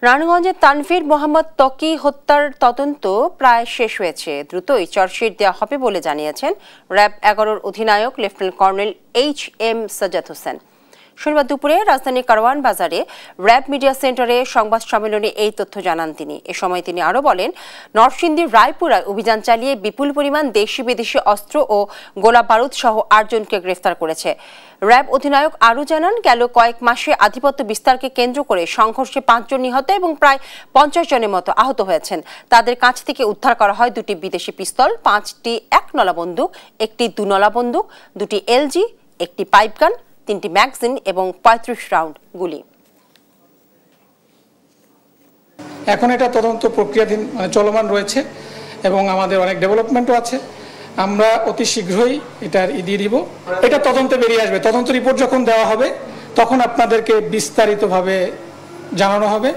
রানীগঞ্জে তানভীর মোহাম্মদ ত্বকী হত্যার তদন্ত প্রায় শেষ হয়েছে। দ্রুতই চার্জশিট দেওয়া হবে বলে জানিয়েছেন র্যাব 11-র অধিনায়ক lieutenant colonel HM Sajjad Hossain. শনিবার দুপুরে রাজধানীর কারওয়ান বাজারে র্যাব মিডিয়া সেন্টারে সংবাদ সম্মেলনে এই তথ্য জানান তিনি। এ সময় তিনি আরও বলেন, নরসিংদীর রায়পুরায় অভিযান চালিয়ে বিপুল পরিমাণ দেশি বিদেশি অস্ত্র ও গোলা বারুদ সহ 8 জনকে গ্রেফতার করেছে। র্যাব অধিনায়ক আরও জানান, গেল কয়েক মাসে আধিপত্য বিস্তারকে কেন্দ্র করে সংঘর্ষে 5 জন নিহত এবং প্রায় 50 জনের মতো আহত হয়েছেন। তাদের কাছ থেকে উদ্ধার করা হয় 2টি বিদেশি পিস্তল, 5টি 1 নলা বন্দুক, 1টি 2 নলা বন্দুক, 2টি LG, 1টি পাইপগান, 3টি ম্যাগাজিন এবং 35 রাউন্ড গুলি। এখন এটা তদন্ত প্রক্রিয়াধীন চলমান রয়েছে এবং আমাদের অনেক ডেভেলপমেন্টও আছে। আমরা অতি শীঘ্রই এটার দিয়ে দিব। এটা তদন্তে বেরিয়ে আসবে। তদন্ত রিপোর্ট যখন দেওয়া হবে তখন আপনাদেরকে বিস্তারিতভাবে জানানো হবে।